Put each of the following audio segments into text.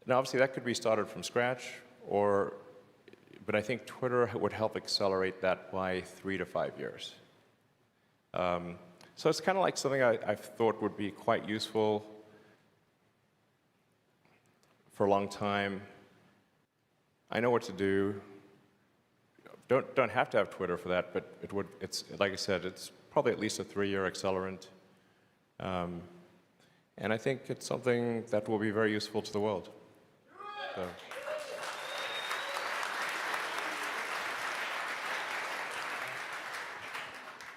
Now, obviously, that could be started from scratch, but I think Twitter would help accelerate that by 3 to 5 years. So it's kind of like something I've thought would be quite useful for a long time. I know what to do. Don't have to have Twitter for that, but it's like I said, it's probably at least a 3-year accelerant. And I think it's something that will be very useful to the world. So.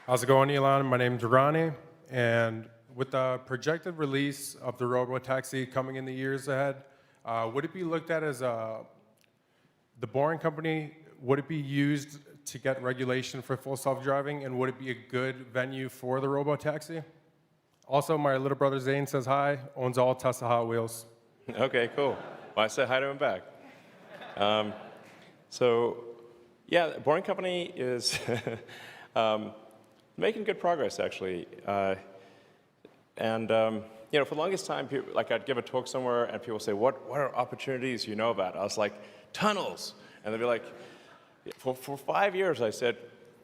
How's it going, Elon? My name's Ronnie, and with the projected release of the robo-taxi coming in the years ahead, would it be looked at as the Boring Company? Would it be used to get regulation for full self-driving, and would it be a good venue for the robo-taxi? Also, my little brother Zane says hi, owns all Tesla Hot Wheels. Okay, cool. Well, I said hi to him back. So, yeah, Boring Company is making good progress, actually. And you know, for the longest time, people, like I'd give a talk somewhere, and people say, "What are opportunities you know about?" I was like, "Tunnels," and they'd be like, "For 5 years," I said,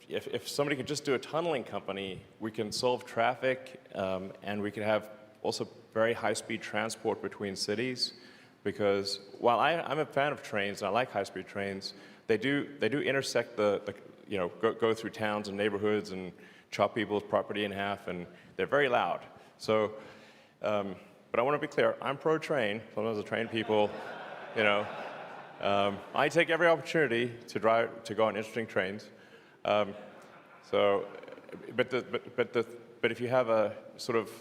if somebody could just do a tunneling company, we can solve traffic, and we can have also very high-speed transport between cities. Because while I'm a fan of trains, and I like high-speed trains, they do intersect you know, go through towns and neighborhoods and chop people's property in half, and they're very loud. So, but I want to be clear, I'm pro-train. Sometimes the train people, you know, I take every opportunity to go on interesting trains. So, but if you have a sort of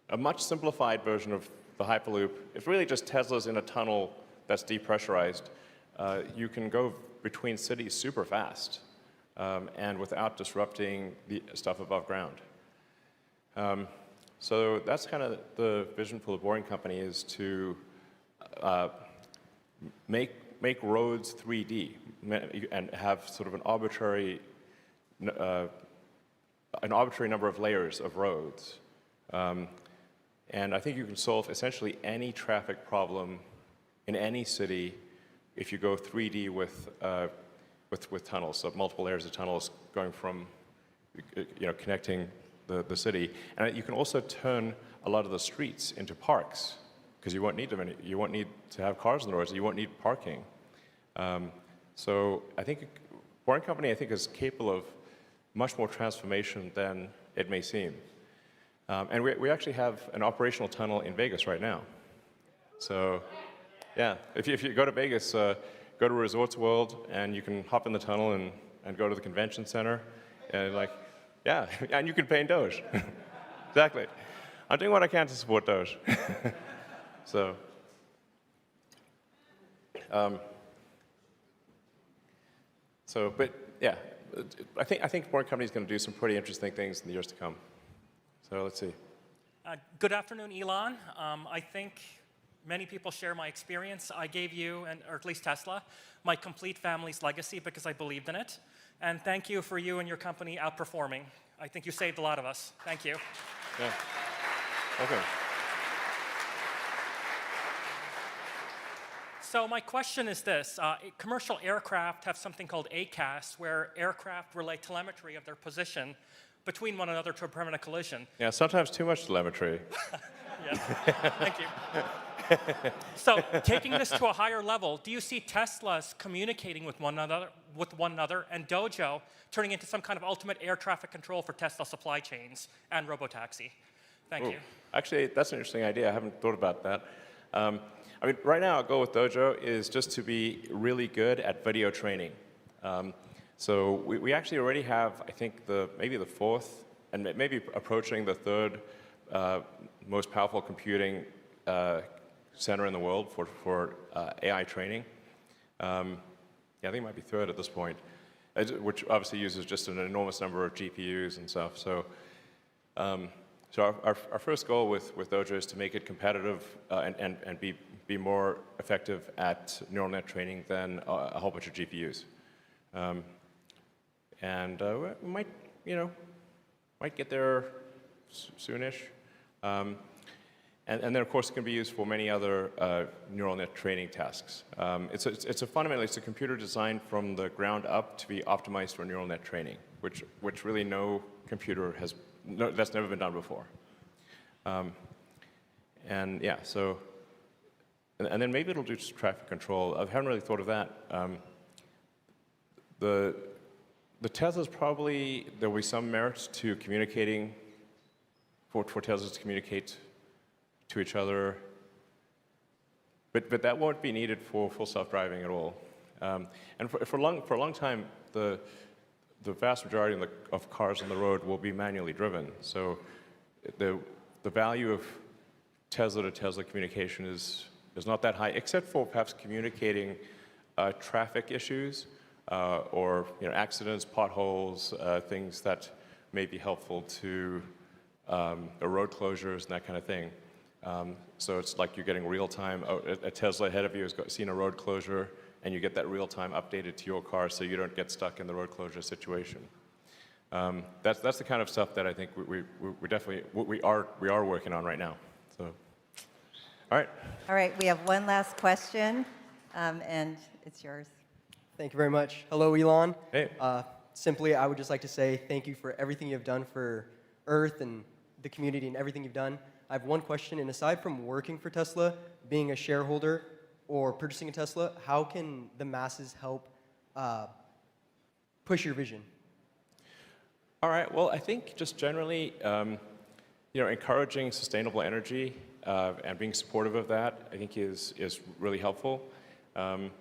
a much simplified version of the Hyperloop, it's really just Teslas in a tunnel that's depressurized. You can go between cities super fast and without disrupting the stuff above ground. So that's kind of the vision for the Boring Company, is to make roads 3D and have sort of an arbitrary number of layers of roads. And I think you can solve essentially any traffic problem in any city if you go 3D with tunnels, so multiple layers of tunnels going from, you know, connecting the city. And you can also turn a lot of the streets into parks, because you won't need them. You won't need to have cars on the roads. You won't need parking. So I think Boring Company, I think, is capable of much more transformation than it may seem. And we actually have an operational tunnel in Vegas right now. So, yeah, if you go to Vegas, go to Resorts World, and you can hop in the tunnel and go to the convention center, and like, yeah, and you can pay in Doge. Exactly. I'm doing what I can to support Doge. So, but yeah, I think Boring Company is going to do some pretty interesting things in the years to come. So let's see. Good afternoon, Elon. I think many people share my experience. I gave you, or at least Tesla, my complete family's legacy because I believed in it. And thank you for you and your company outperforming. I think you saved a lot of us. Thank you. Yeah. Okay. So my question is this. Commercial aircraft have something called ACAS, where aircraft relay telemetry of their position between one another to prevent a collision. Yeah, sometimes too much telemetry. Yes, thank you. So taking this to a higher level, do you see Teslas communicating with one another and Dojo turning into some kind of ultimate air traffic control for Tesla supply chains and robotaxi? Thank you. Actually, that's an interesting idea. I haven't thought about that. I mean, right now, our goal with Dojo is just to be really good at video training. So we actually already have, I think, maybe the fourth, and maybe approaching the third most powerful computing center in the world for AI training. Yeah, I think it might be third at this point, which obviously uses just an enormous number of GPUs and stuff. So, our first goal with Dojo is to make it competitive and be more effective at neural net training than a whole bunch of GPUs. And we might, you know, might get there soonish. And and then, of course, it can be used for many other neural net training tasks. Fundamentally, it's a computer designed from the ground up to be optimized for neural net training, which really no computer has, that's never been done before. And yeah, so, and then maybe it'll do traffic control. I haven't really thought of that. The Teslas probably, there will be some merit to communicating, for Teslas to communicate to each other, but that won't be needed for full self-driving at all. And for a long time, the vast majority of cars on the road will be manually driven. So the value of Tesla to Tesla communication is not that high, except for perhaps communicating traffic issues or accidents, potholes, things that may be helpful to road closures and that kind of thing. So it's like you're getting real-time, a Tesla ahead of you has seen a road closure, and you get that real-time updated to your car so you don't get stuck in the road closure situation. That's the kind of stuff that I think we definitely, we are working on right now. So, all right. All right, we have one last question, and it's yours. Thank you very much. Hello, Elon. Hey. Simply, I would just like to say thank you for everything you've done for Earth and the community and everything you've done. I have one question, and aside from working for Tesla, being a shareholder, or purchasing a Tesla, how can the masses help push your vision? All right, well, I think just generally, encouraging sustainable energy and being supportive of that, I think is really helpful. But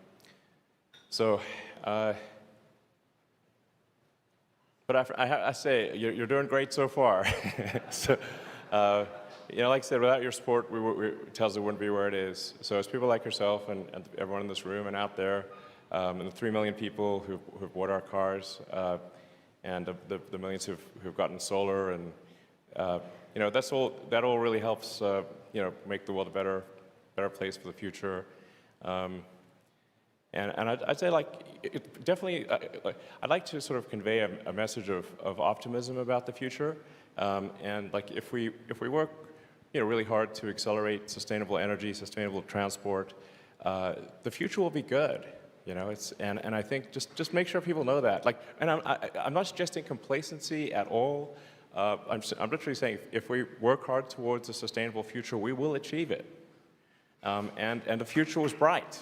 I say, you're doing great so far. So, like I said, without your support, Tesla wouldn't be where it is. So it's people like yourself and everyone in this room and out there, and the 3 million people who've bought our cars, and the millions who've gotten solar, and that all really helps make the world a better place for the future. And I'd say, definitely, I'd like to sort of convey a message of optimism about the future. And if we work really hard to accelerate sustainable energy, sustainable transport, the future will be good. And I think just make sure people know that. And I'm not suggesting complacency at all. I'm literally saying if we work hard towards a sustainable future, we will achieve it. And the future was bright.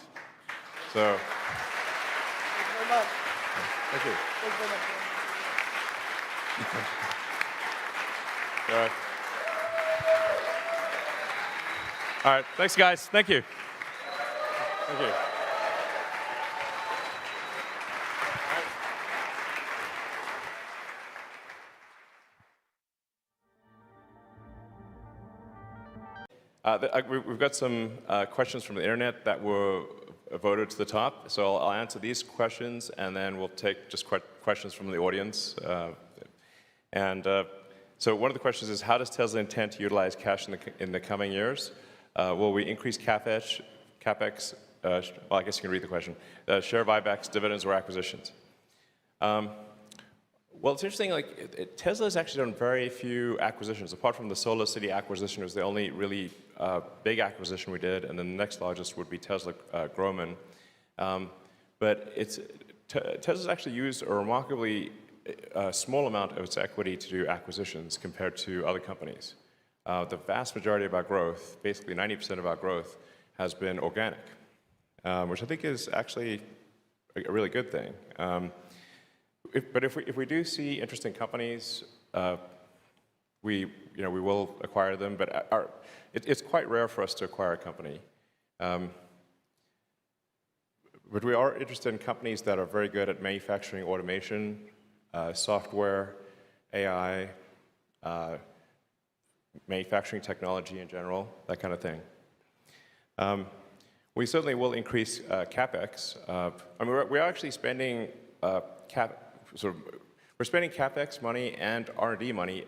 So. Thank you very much. Thank you. Thank you very much. All right. All right. Thanks, guys. Thank you. Thank you. We've got some questions from the internet that were voted to the top. So I'll answer these questions, and then we'll take just questions from the audience. So one of the questions is, how does Tesla intend to utilize cash in the coming years? Will we increase CapEx, well, I guess you can read the question, share buybacks, dividends, or acquisitions? Well, it's interesting, Tesla has actually done very few acquisitions. Apart from the Solar City acquisition, it was the only really big acquisition we did, and then the next largest would be Tesla Groman. But Tesla's actually used a remarkably small amount of its equity to do acquisitions compared to other companies. The vast majority of our growth, basically 90% of our growth, has been organic, which I think is actually a really good thing. But if we do see interesting companies, we will acquire them. But it's quite rare for us to acquire a company. But we are interested in companies that are very good at manufacturing automation, software, AI, manufacturing technology in general, that kind of thing. We certainly will increase CapEx. We're actually spending we're spending CapEx money and R&D money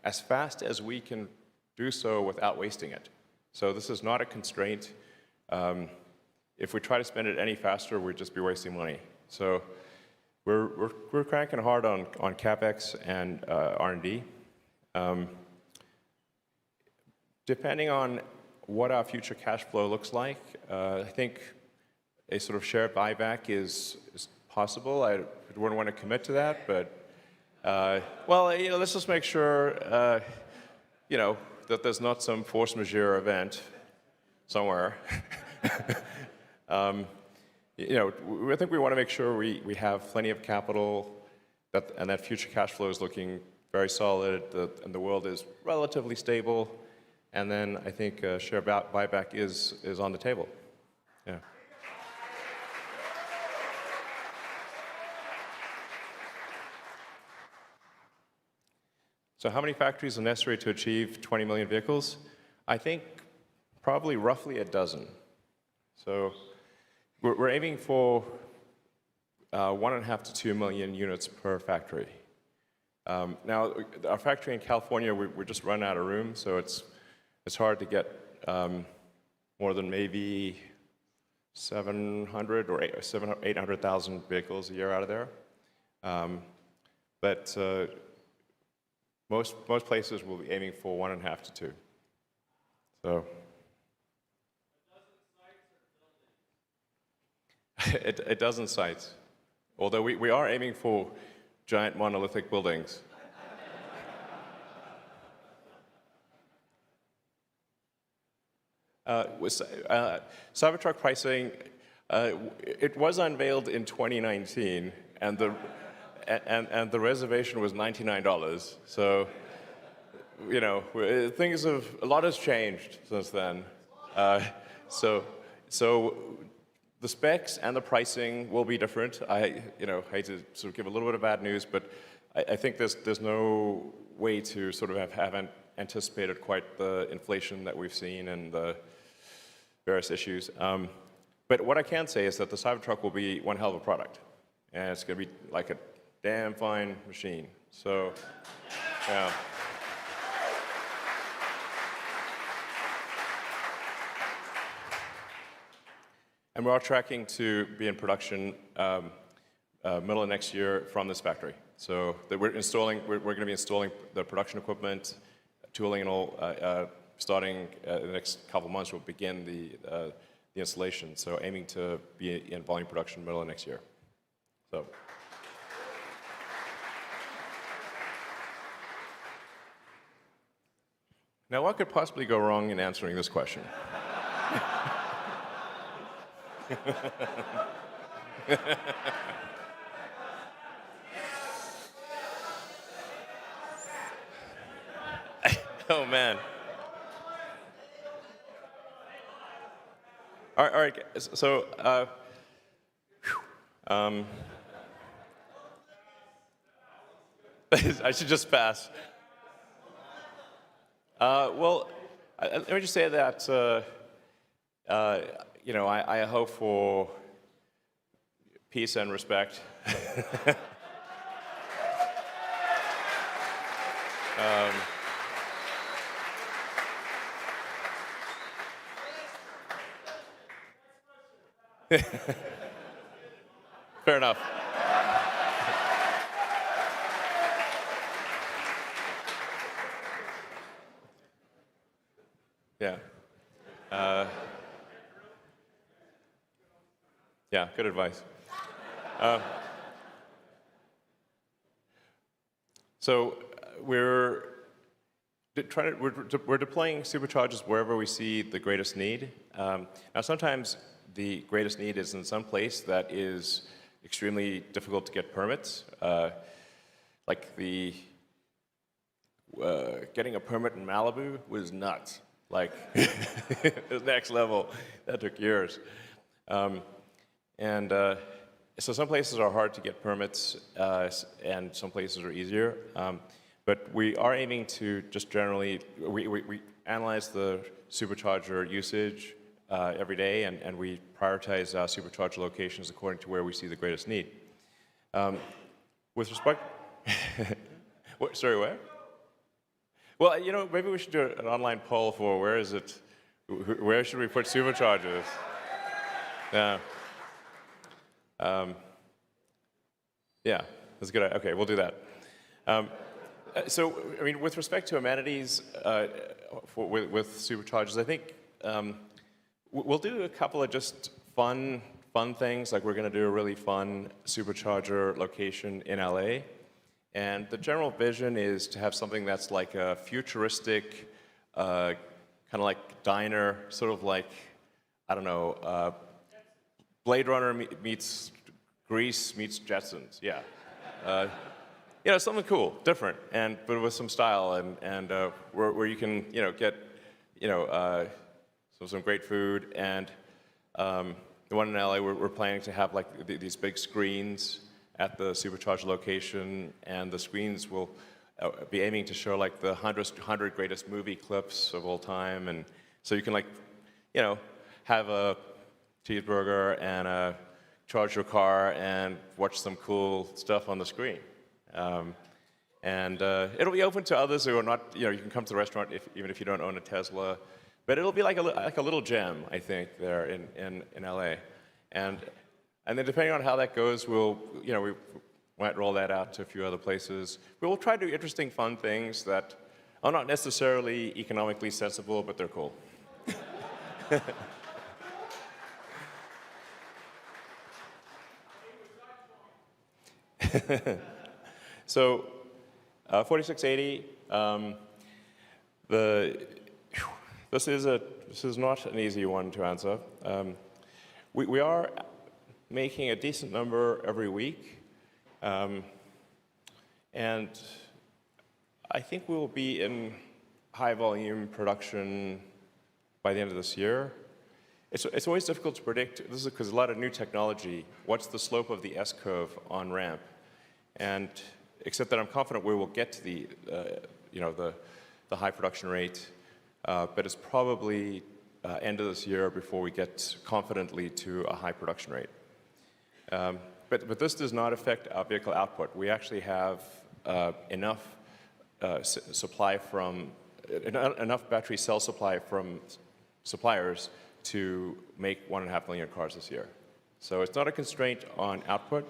as fast as we can do so without wasting it. So this is not a constraint. If we try to spend it any faster, we'd just be wasting money. So we're cranking hard on CapEx and R&D. Depending on what our future cash flow looks like, I think a sort of share buyback is possible. I wouldn't want to commit to that, but well, let's just make sure that there's not some force majeure event somewhere. I think we want to make sure we have plenty of capital, and that future cash flow is looking very solid, and the world is relatively stable. And then I think share buyback is on the table. Yeah. So how many factories are necessary to achieve 20 million vehicles? I think probably roughly a dozen. So we're aiming for 1.5 to 2 million units per factory. Now, our factory in California, we're just run out of room, so it's hard to get more than maybe 700 or 800,000 vehicles a year out of there. But most places will be aiming for 1.5 to 2. So a dozen sites. Although we are aiming for giant monolithic buildings. Cybertruck pricing, it was unveiled in 2019, and the reservation was $99. So, a lot has changed since then. So the specs and the pricing will be different. I hate to sort of give a little bit of bad news, but I think there's no way to sort of have anticipated quite the inflation that we've seen and the various issues. But what I can say is that the Cybertruck will be one hell of a product, and it's going to be like a damn fine machine. So, yeah. And we are tracking to be in production middle of next year from this factory. So we're going to be installing the production equipment, tooling and all, starting the next couple of months. We'll begin the installation. So aiming to be in volume production middle of next year. So. Now, what could possibly go wrong in answering this question? Oh, man. All right. So, I should just pass. Well, let me just say that, I hope for peace and respect. Fair enough. Yeah. Yeah, good advice. So we're deploying superchargers wherever we see the greatest need. Now, sometimes the greatest need is in some place that is extremely difficult to get permits. Like getting a permit in Malibu was nuts. Like, it was next level. That took years. So some places are hard to get permits, and some places are easier. But we are aiming to just generally, we analyze the supercharger usage every day, and we prioritize supercharger locations according to where we see the greatest need. With respect, sorry, where? Well, maybe we should do an online poll for where should we put superchargers? Yeah. Yeah, that's good. Okay, we'll do that. So, I mean, with respect to amenities with superchargers, I think we'll do a couple of just fun things. Like we're going to do a really fun supercharger location in LA. And the general vision is to have something that's like a futuristic, kind of like diner, sort of like, I don't know, Blade Runner meets Grease meets Jetsons, yeah. You know, something cool, different, but with some style, and where you can, you know, get, you know, some great food. And the one in LA, we're planning to have like these big screens at the supercharger location, and the screens will be aiming to show like the 100 greatest movie clips of all time, and so you can like, you know, have a cheeseburger and charge your car and watch some cool stuff on the screen. It'll be open to others who are not, you know, you can come to the restaurant even if you don't own a Tesla, but it'll be like a little gem, I think, there in LA. And then depending on how that goes, we might roll that out to a few other places. We will try to do interesting, fun things that are not necessarily economically sensible, but they're cool. So, 4680. This is not an easy one to answer. We are making a decent number every week, and I think we will be in high volume production by the end of this year. It's always difficult to predict. This is because a lot of new technology. What's the slope of the S-curve on ramp? And except that I'm confident we will get to the high production rate, but it's probably end of this year before we get confidently to a high production rate. But this does not affect our vehicle output. We actually have enough supply from enough battery cell supply from suppliers to make 1.5 million cars this year. So it's not a constraint on output,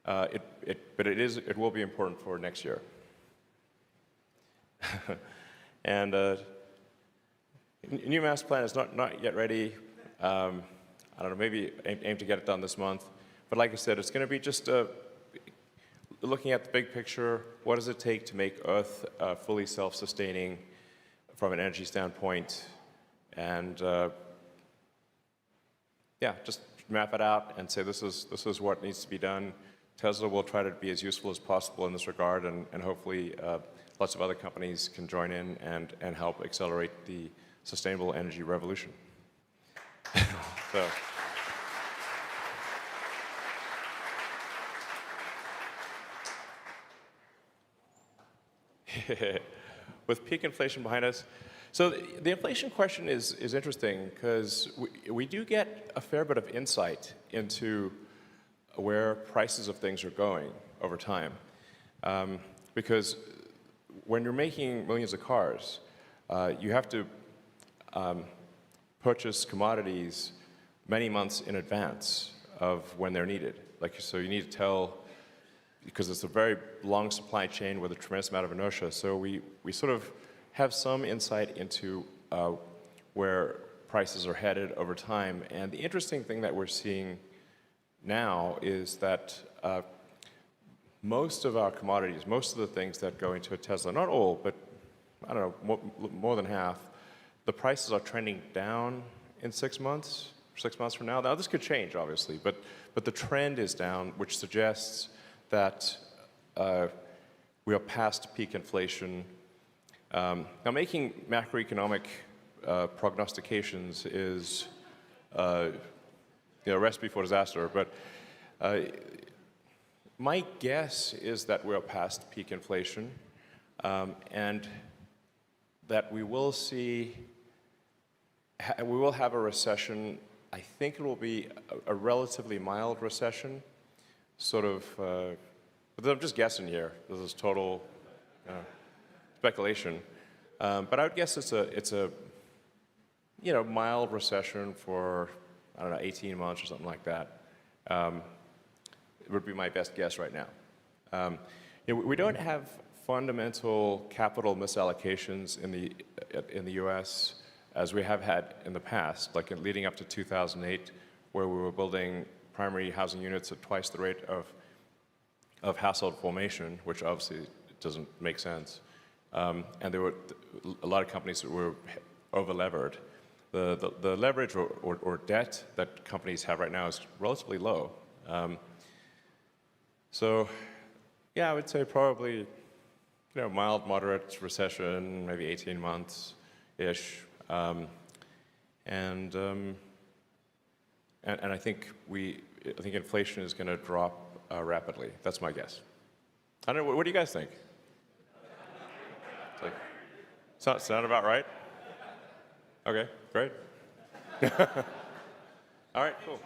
but it will be important for next year. And new master plan is not yet ready. I don't know, maybe aim to get it done this month. But like I said, it's going to be just looking at the big picture. What does it take to make Earth fully self-sustaining from an energy standpoint? And yeah, just map it out and say this is what needs to be done. Tesla will try to be as useful as possible in this regard, and hopefully lots of other companies can join in and help accelerate the sustainable energy revolution. So. With peak inflation behind us. So the inflation question is interesting because we do get a fair bit of insight into where prices of things are going over time. Because when you're making millions of cars, you have to purchase commodities many months in advance of when they're needed. So you need to tell, because it's a very long supply chain with a tremendous amount of inertia. So we sort of have some insight into where prices are headed over time. And the interesting thing that we're seeing now is that most of our commodities, most of the things that go into a Tesla, not all, but I don't know, more than half, the prices are trending down in 6 months, 6 months from now. Now this could change, obviously, but the trend is down, which suggests that we are past peak inflation. Now, making macroeconomic prognostications is a recipe for disaster, but my guess is that we're past peak inflation, and that we will have a recession. I think it will be a relatively mild recession, sort of, but I'm just guessing here. This is total speculation. But I would guess it's a mild recession for, I don't know, 18 months or something like that. It would be my best guess right now. We don't have fundamental capital misallocations in the U.S. as we have had in the past, like leading up to 2008, where we were building primary housing units at twice the rate of household formation, which obviously doesn't make sense. And there were a lot of companies that were over-levered. The leverage or debt that companies have right now is relatively low. So, yeah, I would say probably, mild, moderate recession, maybe 18 months-ish. And I think inflation is going to drop rapidly. That's my guess. I don't know. What do you guys think? Sound about right? Okay, great. All right, cool.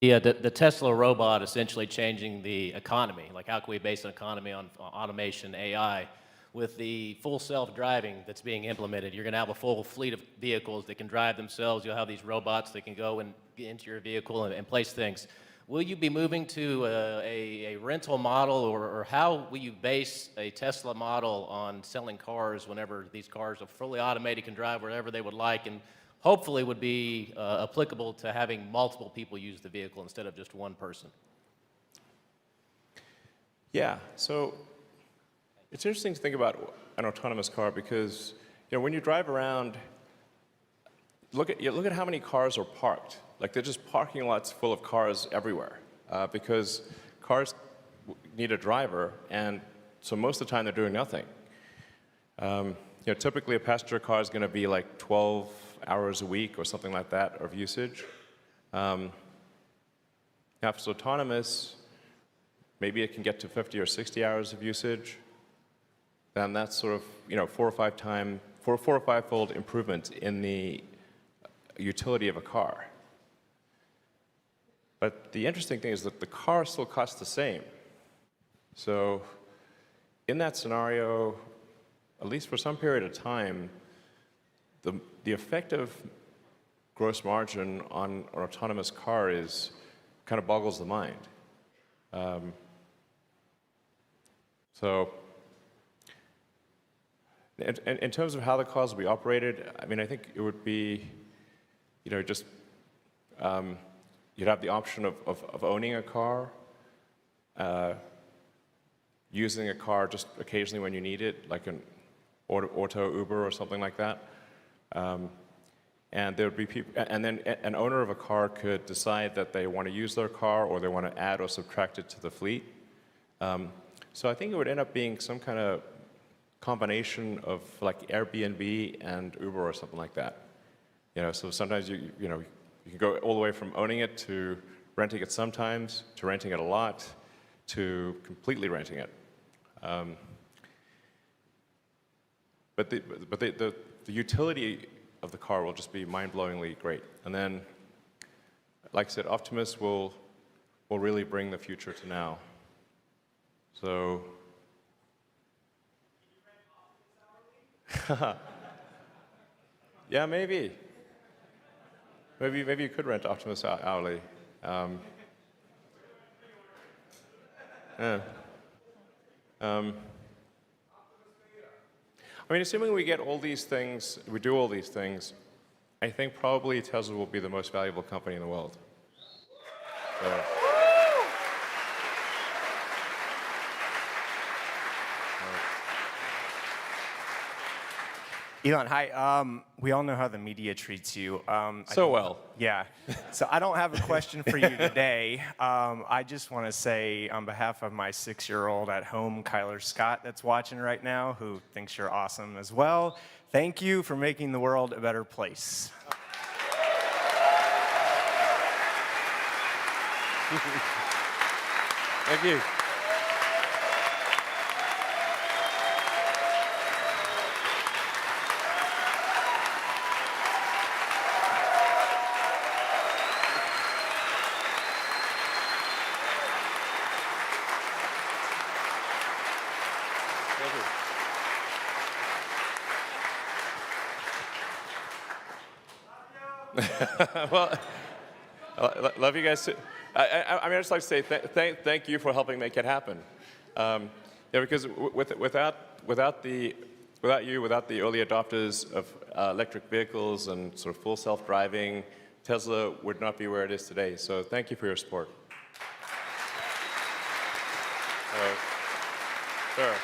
Yeah, the Tesla robot essentially changing the economy. Like, how can we base an economy on automation, AI? With the full self-driving that's being implemented, you're going to have a full fleet of vehicles that can drive themselves. You'll have these robots that can go and get into your vehicle and place things. Will you be moving to a rental model, or how will you base a Tesla model on selling cars whenever these cars are fully automated, can drive wherever they would like, and hopefully would be applicable to having multiple people use the vehicle instead of just one person? Yeah, so it's interesting to think about an autonomous car because, when you drive around, look at how many cars are parked. Like, they're just parking lots full of cars everywhere because cars need a driver, and so most of the time they're doing nothing. Typically a passenger car is going to be like 12 hours a week or something like that of usage. Now, if it's autonomous, maybe it can get to 50 or 60 hours of usage. Then that's sort of 4 or 5-fold improvement in the utility of a car. But the interesting thing is that the car still costs the same. So in that scenario, at least for some period of time, the effective gross margin on an autonomous car kind of boggles the mind. So in terms of how the cars will be operated, I mean, I think it would be, just you'd have the option of owning a car, using a car just occasionally when you need it, like an auto Uber or something like that. And there would be people, and then an owner of a car could decide that they want to use their car or they want to add or subtract it to the fleet. So I think it would end up being some kind of combination of like Airbnb and Uber or something like that. So sometimes you can go all the way from owning it to renting it sometimes, to renting it a lot, to completely renting it. But the utility of the car will just be mind-blowingly great. And then, like I said, Optimus will really bring the future to now. So, yeah, maybe. Maybe you could rent Optimus hourly. Yeah. I mean, assuming we get all these things, we do all these things, I think probably Tesla will be the most valuable company in the world. So. Elon, hi. We all know how the media treats you. Well. Yeah. So I don't have a question for you today. I just want to say on behalf of my 6-year-old at home, Kyler Scott, that's watching right now, who thinks you're awesome as well, thank you for making the world a better place. Thank you. Well, love you guys too. I mean, I'd just like to say thank you for helping make it happen. Yeah, because without you, without the early adopters of electric vehicles and sort of full self-driving, Tesla would not be where it is today. So thank you for your support. Sure.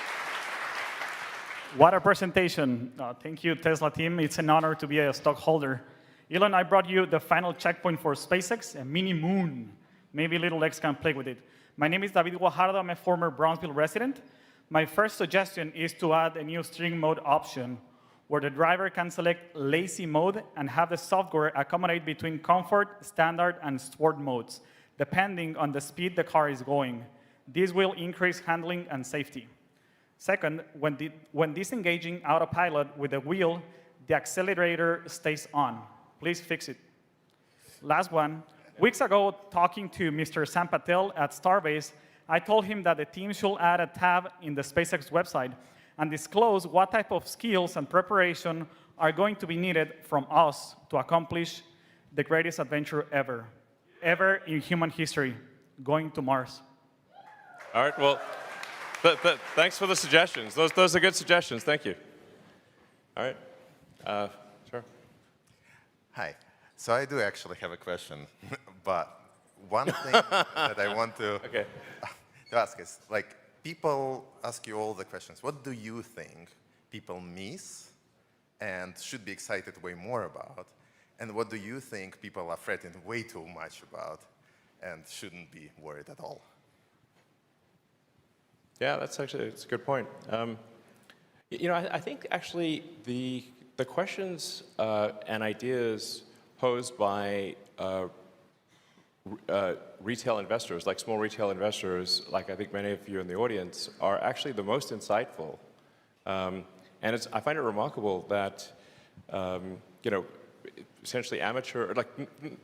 What a presentation. Thank you, Tesla team. It's an honor to be a stockholder. Elon, I brought you the final checkpoint for SpaceX, a mini moon. Maybe little X can play with it. My name is David Guajardo. I'm a former Brownsville resident. My first suggestion is to add a new steering mode option where the driver can select lazy mode and have the software accommodate between comfort, standard, and sport modes, depending on the speed the car is going. This will increase handling and safety. Second, when disengaging autopilot with the wheel, the accelerator stays on. Please fix it. Last one. Weeks ago, talking to Mr. Sam Patel at Starbase, I told him that the team should add a tab in the SpaceX website and disclose what type of skills and preparation are going to be needed from us to accomplish the greatest adventure ever in human history, going to Mars. All right, well, thanks for the suggestions. Those are good suggestions. Thank you. All right. Sure. Hi. So I do actually have a question, but one thing that I want to ask is, like, people ask you all the questions. What do you think people miss and should be excited way more about? And what do you think people are frightened way too much about and shouldn't be worried at all? Yeah, it's a good point. I think actually the questions and ideas posed by retail investors, like small retail investors, like I think many of you in the audience, are actually the most insightful. And I find it remarkable that essentially amateur, like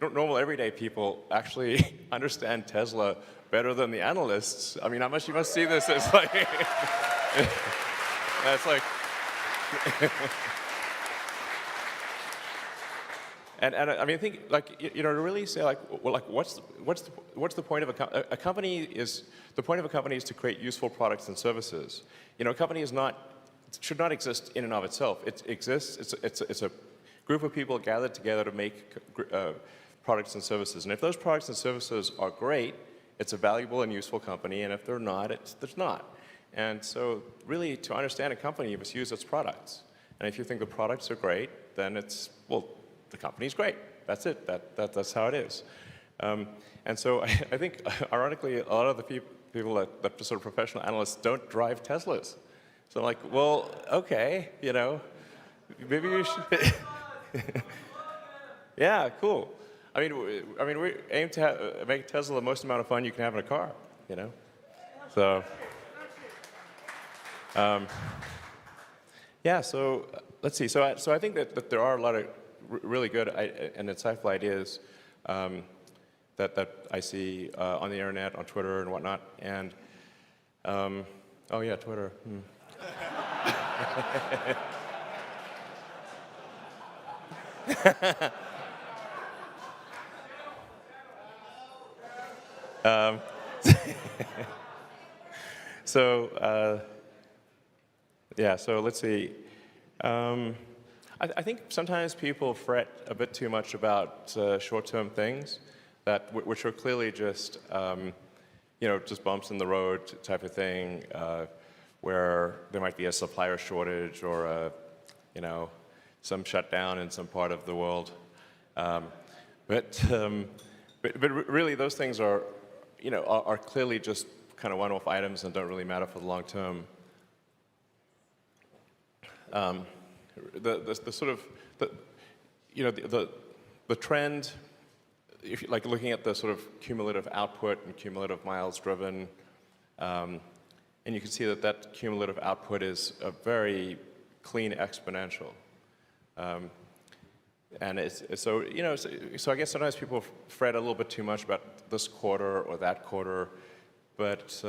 normal everyday people actually understand Tesla better than the analysts. I mean, you must see this as like, it's like, and I mean, I think like to really say like, well, like what's the point of a company is the point of a company is to create useful products and services. A company should not exist in and of itself. It exists. It's a group of people gathered together to make products and services. And if those products and services are great, it's a valuable and useful company. And if they're not, it's not. And so really, to understand a company, you must use its products. And if you think the products are great, then the company's great. That's it. That's how it is. And so I think, ironically, a lot of the people that sort of professional analysts don't drive Teslas. So I'm like, well, okay, maybe you should. Yeah, cool. I mean, we aim to make Tesla the most amount of fun you can have in a car, So, yeah. So let's see. So I think that there are a lot of really good and insightful ideas that I see on the internet, on Twitter and whatnot. And oh yeah, Twitter. So let's see. I think sometimes people fret a bit too much about short-term things which are clearly just just bumps in the road type of thing, where there might be a supplier shortage or some shutdown in some part of the world. But really, those things are clearly just kind of one-off items and don't really matter for the long term. The trend, if you like looking at the sort of cumulative output and cumulative miles driven, and you can see that cumulative output is a very clean exponential. And so I guess sometimes people fret a little bit too much about this quarter or that quarter, but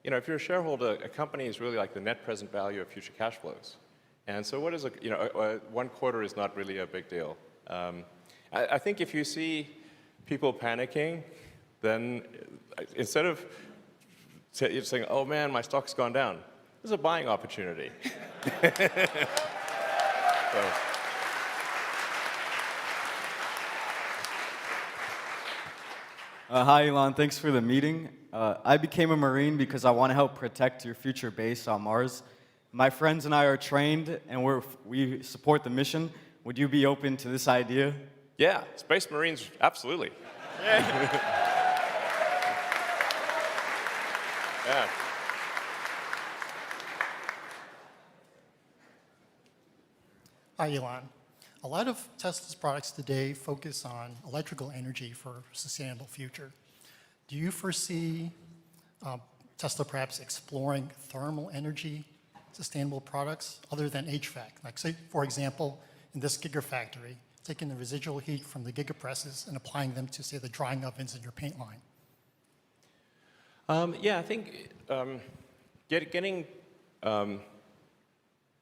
if you're a shareholder, a company is really like the net present value of future cash flows. And so what is one quarter is not really a big deal. I think if you see people panicking, then instead of you're saying, oh man, my stock's gone down. This is a buying opportunity. So. Hi, Elon. Thanks for the meeting. I became a Marine because I want to help protect your future base on Mars. My friends and I are trained, and we support the mission. Would you be open to this idea? Yeah, Space Marines, absolutely. Yeah. Hi, Elon. A lot of Tesla's products today focus on electrical energy for a sustainable future. Do you foresee Tesla perhaps exploring thermal energy sustainable products other than HVAC? Like, say, for example, in this gigafactory, taking the residual heat from the gigapresses and applying them to, say, the drying ovens in your paint line. Yeah, I think getting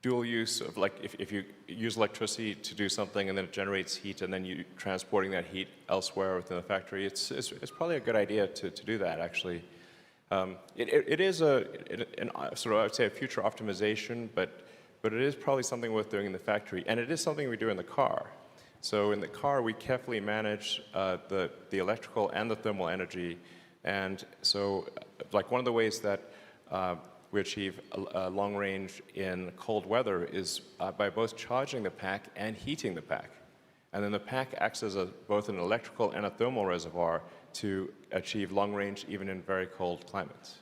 dual use of, like, if you use electricity to do something and then it generates heat and then you transporting that heat elsewhere within the factory, it's probably a good idea to do that, actually. It is sort of, I would say, a future optimization, but it is probably something worth doing in the factory, and it is something we do in the car. So in the car, we carefully manage the electrical and the thermal energy, and so like one of the ways that we achieve a long range in cold weather is by both charging the pack and heating the pack. And then the pack acts as both an electrical and a thermal reservoir to achieve long range even in very cold climates.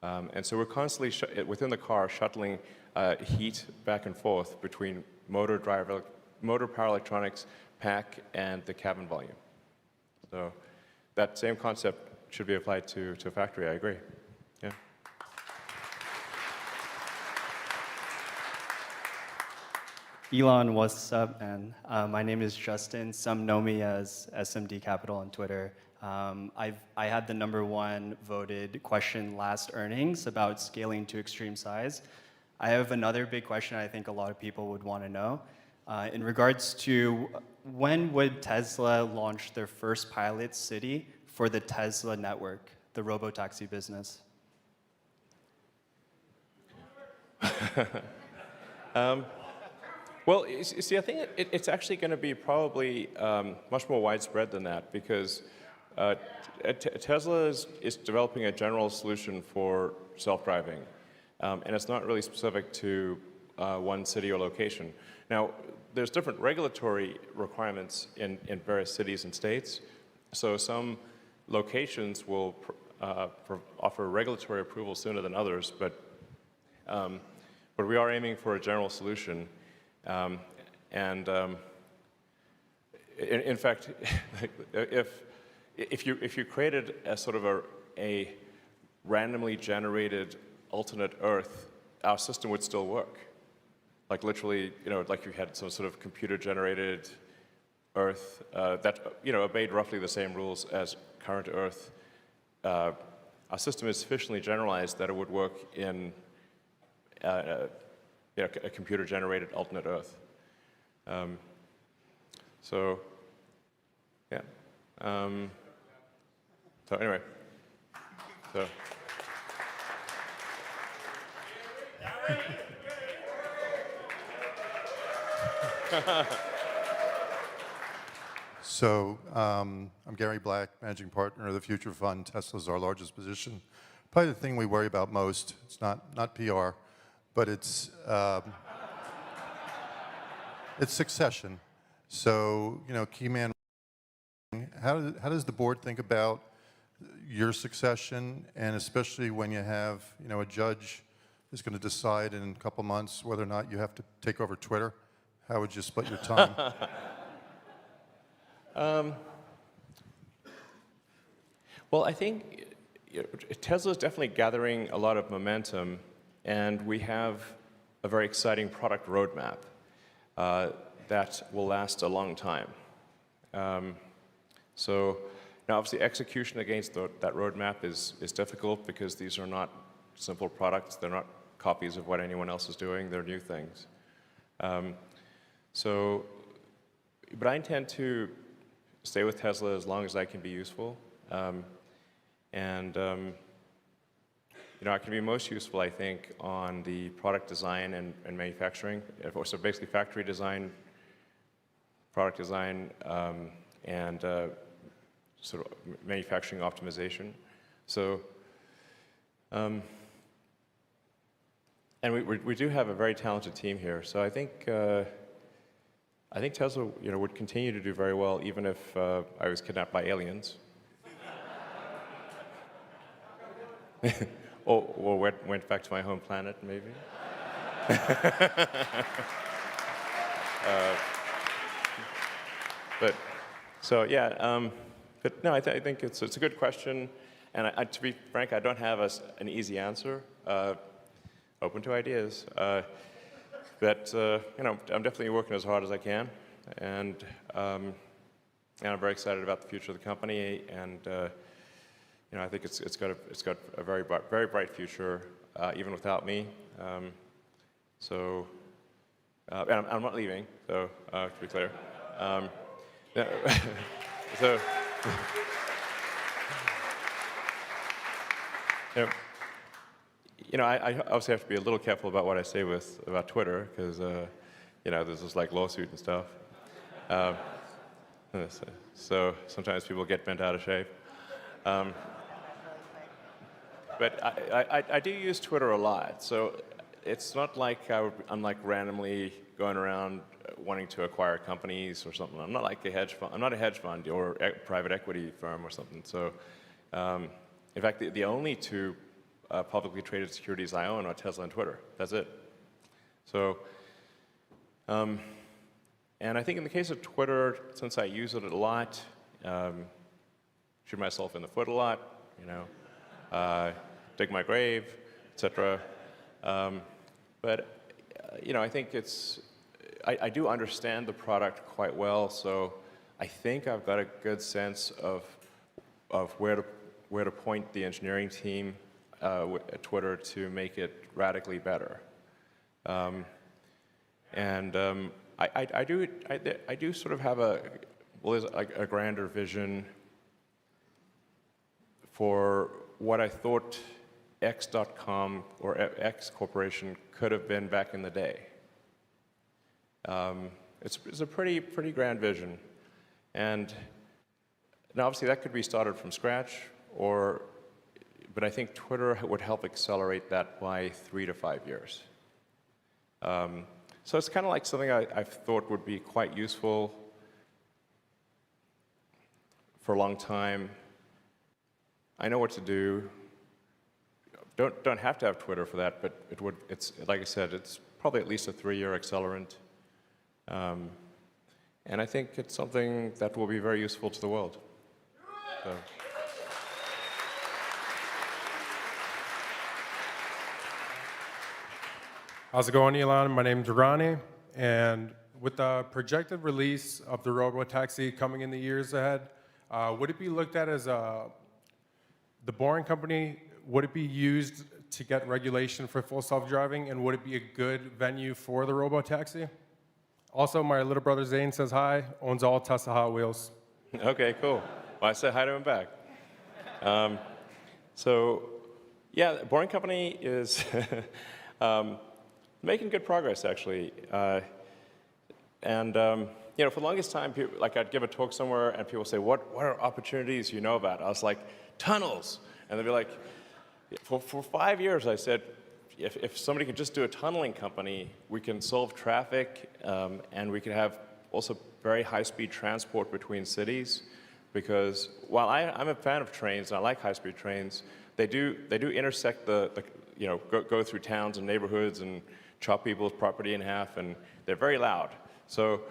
And so we're constantly, within the car, shuttling heat back and forth between motor power electronics, pack, and the cabin volume. So that same concept should be applied to a factory, I agree. Yeah. Elon, what's up, man? My name is Justin. Some know me as SMD Capital on Twitter. I had the #1 voted question last earnings about scaling to extreme size. I have another big question I think a lot of people would want to know. In regards to when would Tesla launch their first pilot city for the Tesla network, the robotaxi business? Well, you see, I think it's actually going to be probably much more widespread than that, because Tesla is developing a general solution for self-driving, and it's not really specific to one city or location. Now, there's different regulatory requirements in various cities and states, so some locations will offer regulatory approval sooner than others, but we are aiming for a general solution. In fact, if you created a sort of a randomly generated alternate Earth, our system would still work. Like literally, like you had some sort of computer-generated Earth that obeyed roughly the same rules as current Earth. Our system is sufficiently generalized that it would work in a computer-generated alternate Earth. So, yeah. So anyway, so. So I'm Gary Black, managing partner of the Future Fund. Tesla's our largest position. Probably the thing we worry about most, it's not PR, but it's succession. So, key man, how does the board think about your succession, and especially when you have, a judge is going to decide in a couple months whether or not you have to take over Twitter? How would you split your time? Well, I think Tesla is definitely gathering a lot of momentum, and we have a very exciting product roadmap that will last a long time. So now, obviously, execution against that roadmap is difficult because these are not simple products. They're not copies of what anyone else is doing. They're new things. But I intend to stay with Tesla as long as I can be useful. I can be most useful, I think, on the product design and manufacturing. So basically factory design, product design, and sort of manufacturing optimization. So, and we do have a very talented team here. So I think Tesla, would continue to do very well even if I was kidnapped by aliens. or went back to my home planet, maybe. But so yeah, but no, I think it's a good question, and to be frank, I don't have an easy answer. Open to ideas, but I'm definitely working as hard as I can, and I'm very excited about the future of the company, and I think it's got a very bright future, even without me. So, and I'm not leaving, so to be clear. So, I obviously have to be a little careful about what I say about Twitter, because there's this lawsuit and stuff. So sometimes people get bent out of shape. But I do use Twitter a lot, so it's not like I'm randomly going around wanting to acquire companies or something. I'm not like a hedge fund. I'm not a hedge fund or a private equity firm or something. So, in fact, the only two publicly traded securities I own are Tesla and Twitter. That's it. So, and I think in the case of Twitter, since I use it a lot, shoot myself in the foot a lot, dig my grave, etc. But I think I do understand the product quite well, so I think I've got a good sense of where to point the engineering team at Twitter to make it radically better. I do sort of have a grander vision for what I thought X.com or X Corporation could have been back in the day. It's a pretty grand vision, and now obviously that could be started from scratch, but I think Twitter would help accelerate that by 3 to 5 years. So it's kind of like something I've thought would be quite useful for a long time. I know what to do. Don't have to have Twitter for that, but it's like I said, it's probably at least a 3-year accelerant. And I think it's something that will be very useful to the world. So. How's it going, Elon? My name's Ronnie, and with the projected release of the robo-taxi coming in the years ahead, would it be looked at as the Boring Company? Would it be used to get regulation for full self-driving, and would it be a good venue for the robo-taxi? Also, my little brother Zane says hi, owns all Tesla Hot Wheels. Okay, cool. Well, I said hi to him back. So, yeah, Boring Company is making good progress, actually. For the longest time, I'd give a talk somewhere, and people say, what are opportunities you know about? I was like, tunnels. And they'd be like, for 5 years, I said, if somebody could just do a tunneling company, we can solve traffic, and we can have also very high-speed transport between cities. Because while I'm a fan of trains, and I like high-speed trains, they do intersect go through towns and neighborhoods and chop people's property in half, and they're very loud. So,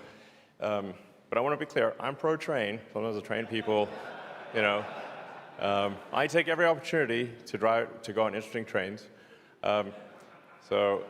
but I want to be clear, I'm pro-train. Sometimes the train people, I take every opportunity to go on interesting trains. So